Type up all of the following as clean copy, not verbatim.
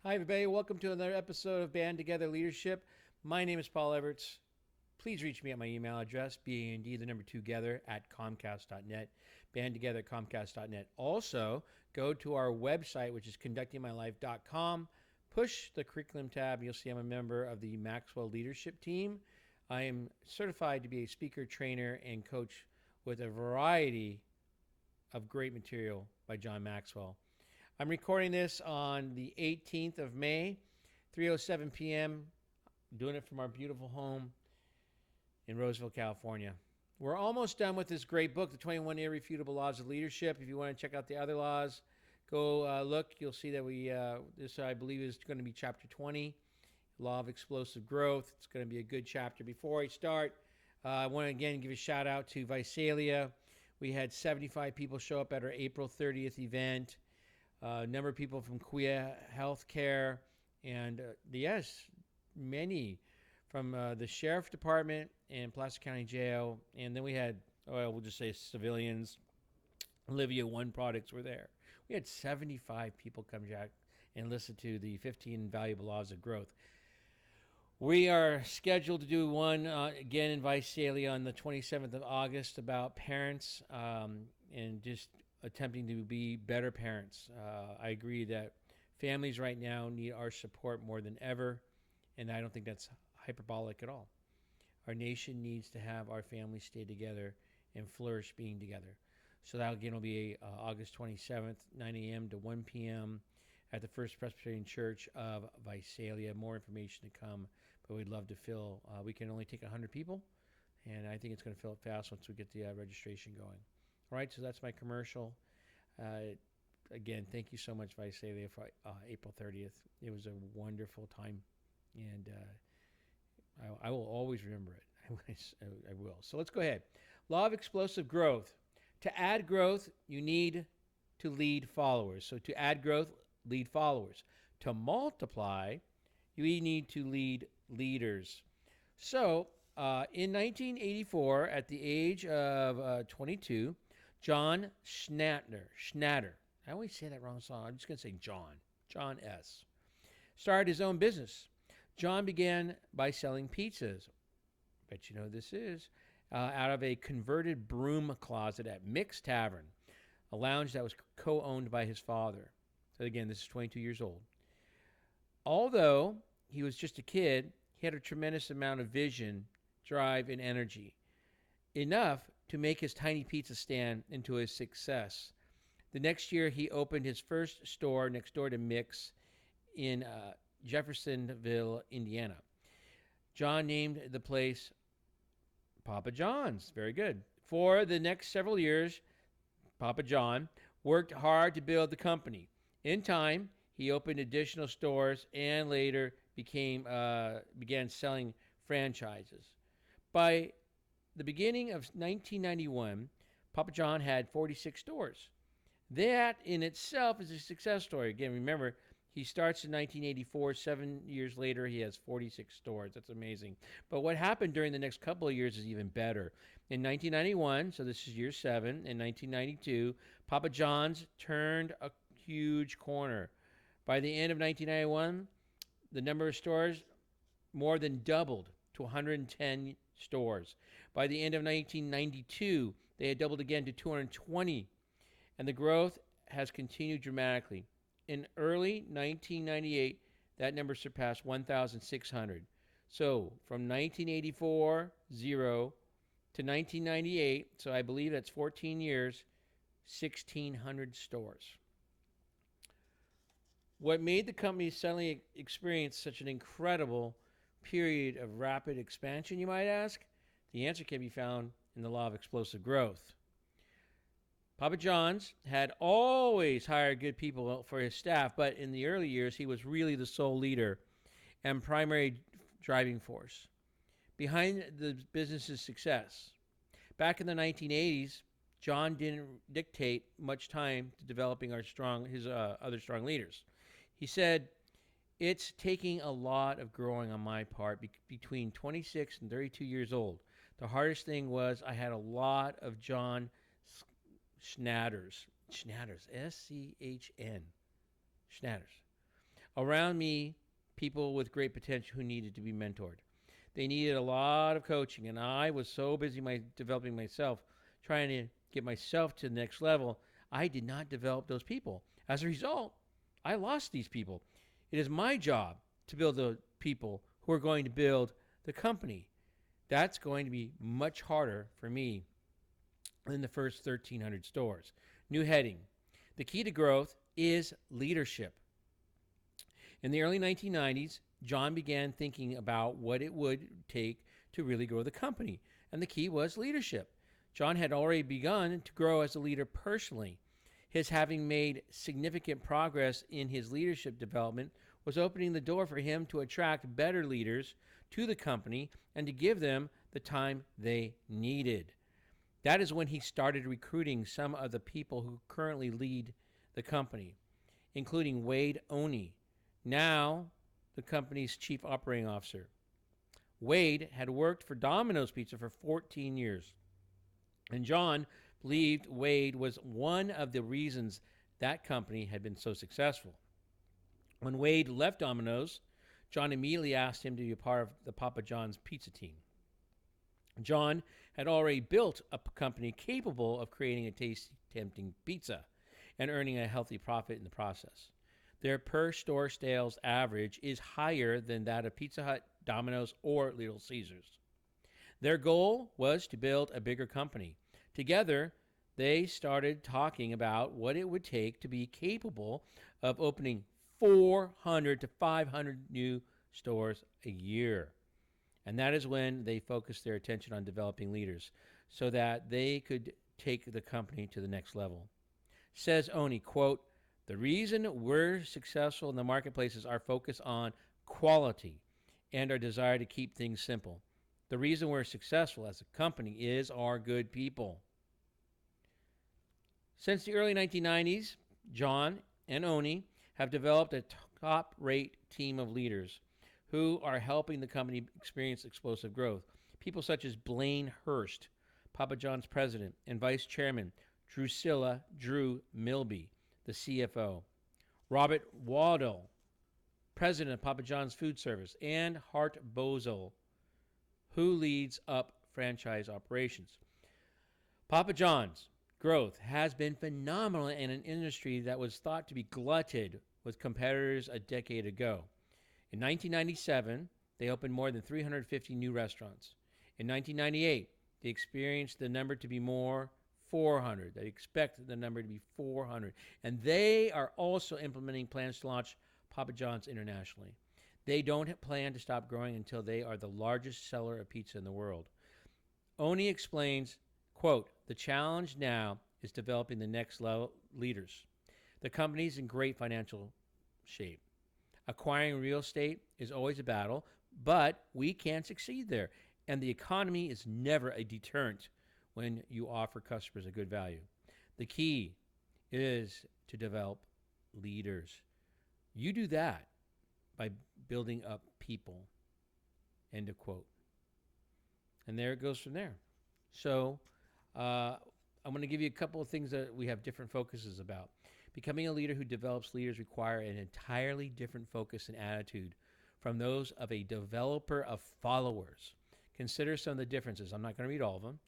Hi, everybody. Welcome to another episode of Band Together Leadership. My name is Paul Everts. Please reach me at my email address, BAND, the number 2 together at Comcast.net, bandtogether at Comcast.net. Also, go to our website, which is conductingmylife.com. Push the curriculum tab. You'll see I'm a member of the Maxwell leadership team. I am certified to be a speaker, trainer, and coach with a variety of great material by John Maxwell. I'm recording this on the 18th of May, 3:07 p.m., doing it from our beautiful home in Roseville, California. We're almost done with this great book, The 21 Irrefutable Laws of Leadership. If you want to check out the other laws, go look. You'll see that this, I believe, is going to be chapter 20, Law of Explosive Growth. It's going to be a good chapter. Before I start, I want to again give a shout out to Visalia. We had 75 people show up at our April 30th event. A number of people from Quia Healthcare, and yes, many from the Sheriff Department and Placer County Jail. And then we had, we'll just say civilians. Olivia One Products were there. We had 75 people come back and listen to the 15 Valuable Laws of Growth. We are scheduled to do one again in Visalia on the 27th of August about parents and just attempting to be better parents. I agree that families right now need our support more than ever, and I don't think that's hyperbolic at all. Our nation needs to have our families stay together and flourish being together. So that again will be August 27th, 9 a.m. to 1 p.m. at the First Presbyterian Church of Visalia. More information to come, but we'd love to fill. We can only take 100 people, and I think it's going to fill it fast once we get the registration going. All right, so that's my commercial. Again, thank you so much, Visalia, for April 30th. It was a wonderful time, and I will always remember it. I will. So let's go ahead. Law of explosive growth. To add growth, you need to lead followers. So to add growth, lead followers. To multiply, you need to lead leaders. So in 1984, at the age of 22, John Schnatter, I always say that wrong, so I'm just going to say John S., started his own business. John began by selling pizzas. Bet you know who this is. Out of a converted broom closet at Mick's Tavern, a lounge that was co-owned by his father. So again, this is 22 years old. Although he was just a kid, he had a tremendous amount of vision, drive, and energy. Enough to make his tiny pizza stand into a success. The next year, he opened his first store next door to Mick's in Jeffersonville, Indiana. John named the place Papa John's. Very good. For the next several years, Papa John worked hard to build the company. In time, he opened additional stores and later began selling franchises. By the beginning of 1991, Papa John had 46 stores. That in itself is a success story. Again, remember, he starts in 1984. 7 years later, he has 46 stores. That's amazing. But what happened during the next couple of years is even better. In 1991, so this is year 7, in 1992, Papa John's turned a huge corner. By the end of 1991, the number of stores more than doubled to 110 stores. By the end of 1992, they had doubled again to 220, and the growth has continued dramatically. In early 1998, that number surpassed 1,600. So from 1984, 0, to 1998, so I believe that's 14 years, 1,600 stores. What made the company suddenly experience such an incredible period of rapid expansion, you might ask? The answer can be found in the law of explosive growth. Papa John's had always hired good people for his staff, but in the early years, he was really the sole leader and primary driving force behind the business's success. Back in the 1980s, John didn't dictate much time to developing his other strong leaders. He said, "It's taking a lot of growing on my part between 26 and 32 years old. The hardest thing was I had a lot of John Schnatters, S-C-H-N, Schnatters. Around me, people with great potential who needed to be mentored. They needed a lot of coaching, and I was so busy developing myself, trying to get myself to the next level, I did not develop those people. As a result, I lost these people. It is my job to build the people who are going to build the company. That's going to be much harder for me than the first 1,300 stores. New heading. The key to growth is leadership. In the early 1990s, John began thinking about what it would take to really grow the company, and the key was leadership. John had already begun to grow as a leader personally. His having made significant progress in his leadership development was opening the door for him to attract better leaders to the company and to give them the time they needed. That is when he started recruiting some of the people who currently lead the company, including Wade Oney, now the company's chief operating officer. Wade had worked for Domino's Pizza for 14 years, and John believed Wade was one of the reasons that company had been so successful. When Wade left Domino's, John immediately asked him to be a part of the Papa John's pizza team. John had already built a company capable of creating a tasty, tempting pizza and earning a healthy profit in the process. Their per-store sales average is higher than that of Pizza Hut, Domino's, or Little Caesars. Their goal was to build a bigger company. Together, they started talking about what it would take to be capable of opening 400 to 500 new stores a year. And that is when they focused their attention on developing leaders so that they could take the company to the next level. Says Oney, quote, "The reason we're successful in the marketplace is our focus on quality and our desire to keep things simple. The reason we're successful as a company is our good people." Since the early 1990s, John and Oney have developed a top-rate team of leaders who are helping the company experience explosive growth. People such as Blaine Hurst, Papa John's president and vice chairman, Drusilla Drew Milby, the CFO, Robert Waddell, president of Papa John's Food Service, and Hart Bozel, who leads up franchise operations. Papa John's growth has been phenomenal in an industry that was thought to be glutted with competitors a decade ago. In 1997, they opened more than 350 new restaurants. In 1998, they experienced the number to be more 400. They expect the number to be 400. And they are also implementing plans to launch Papa John's internationally. They don't plan to stop growing until they are the largest seller of pizza in the world. Oney explains, quote, "The challenge now is developing the next level leaders. The company's in great financial shape. Acquiring real estate is always a battle, but we can succeed there. And the economy is never a deterrent when you offer customers a good value. The key is to develop leaders. You do that by building up people." End of quote. And there it goes from there. So I'm going to give you a couple of things that we have different focuses about. Becoming a leader who develops leaders require an entirely different focus and attitude from those of a developer of followers. Consider some of the differences. I'm not going to read all of them.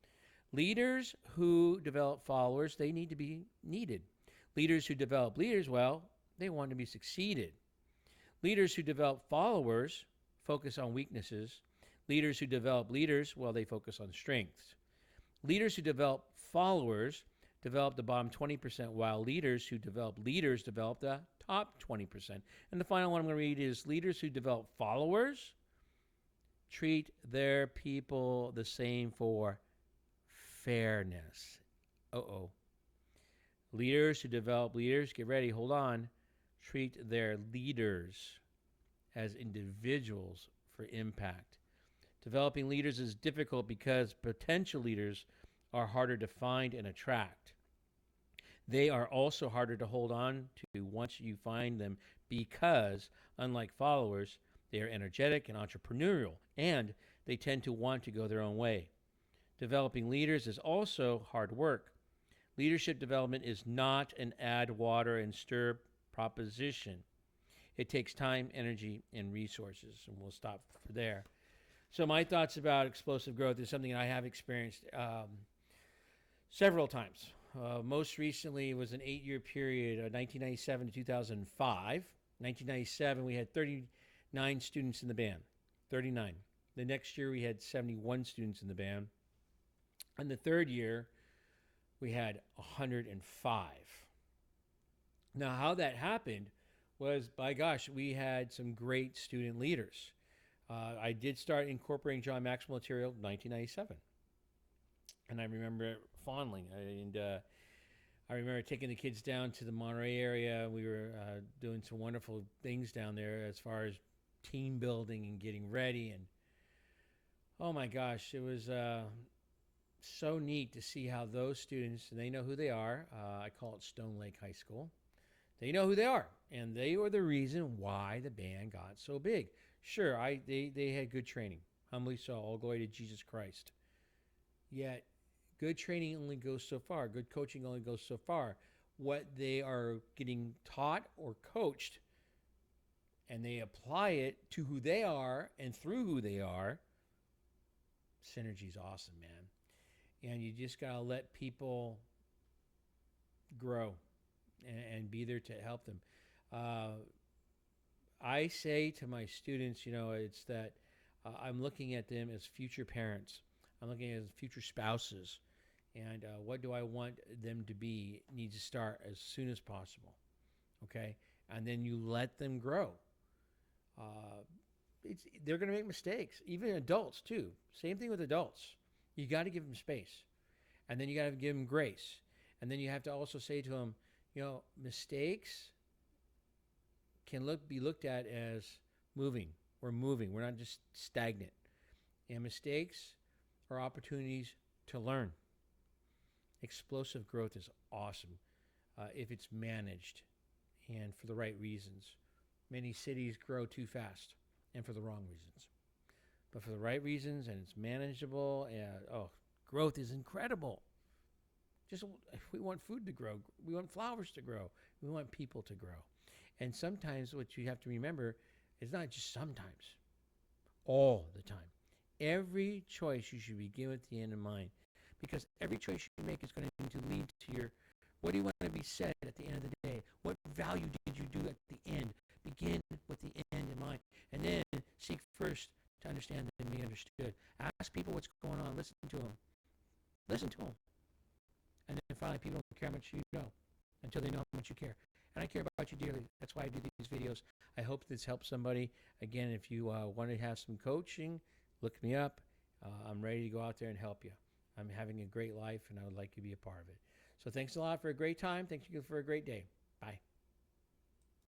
Leaders who develop followers, they need to be needed. Leaders who develop leaders, well, they want to be succeeded. Leaders who develop followers focus on weaknesses. Leaders who develop leaders, well, they focus on strengths. Leaders who develop followers develop the bottom 20%, while leaders who develop leaders develop the top 20%. And the final one I'm going to read is leaders who develop followers treat their people the same for fairness. Leaders who develop leaders, get ready, hold on, treat their leaders as individuals for impact. Developing leaders is difficult because potential leaders are harder to find and attract. They are also harder to hold on to once you find them because, unlike followers, they are energetic and entrepreneurial, and they tend to want to go their own way. Developing leaders is also hard work. Leadership development is not an add water and stir proposition. It takes time, energy, and resources, and we'll stop there. So my thoughts about explosive growth is something I have experienced several times. Most recently, it was an 8-year period, 1997 to 2005. 1997, we had 39 students in the band. 39. The next year, we had 71 students in the band. And the third year, we had 105. Now, how that happened was, by gosh, we had some great student leaders. I did start incorporating John Maxwell material in 1997. And I remember it fondly. I remember taking the kids down to the Monterey area. We were doing some wonderful things down there as far as team building and getting ready. And oh my gosh, it was so neat to see how those students, and they know who they are. I call it Stone Lake High School. They know who they are, and they were the reason why the band got so big. Sure, they had good training. Humbly so, all glory to Jesus Christ. Yet, good training only goes so far. Good coaching only goes so far. What they are getting taught or coached, and they apply it to who they are and through who they are, synergy's awesome, man. And you just got to let people grow and be there to help them. I say to my students, it's that I'm looking at them as future parents. I'm looking at them as future spouses. And what do I want them to be needs to start as soon as possible. Okay? And then you let them grow. They're going to make mistakes. Even adults, too. Same thing with adults. You got to give them space. And then you got to give them grace. And then you have to also say to them, mistakes can be looked at as moving. We're moving. We're not just stagnant. And mistakes are opportunities to learn. Explosive growth is awesome if it's managed and for the right reasons. Many cities grow too fast and for the wrong reasons. But for the right reasons and it's manageable, growth is incredible. Just we want food to grow. We want flowers to grow. We want people to grow. And sometimes what you have to remember is not just sometimes, all the time. Every choice you should begin with the end in mind, because every choice you make is going to lead to your, what do you want to be said at the end of the day? What value did you do at the end? Begin with the end in mind, and then seek first to understand and be understood. Ask people what's going on. Listen to them. Listen to them. And then finally, people don't care how much you know until they know how much you care. And I care about you dearly. That's why I do these videos. I hope this helps somebody. Again, if you want to have some coaching, look me up. I'm ready to go out there and help you. I'm having a great life, and I would like you to be a part of it. So thanks a lot for a great time. Thank you for a great day. Bye.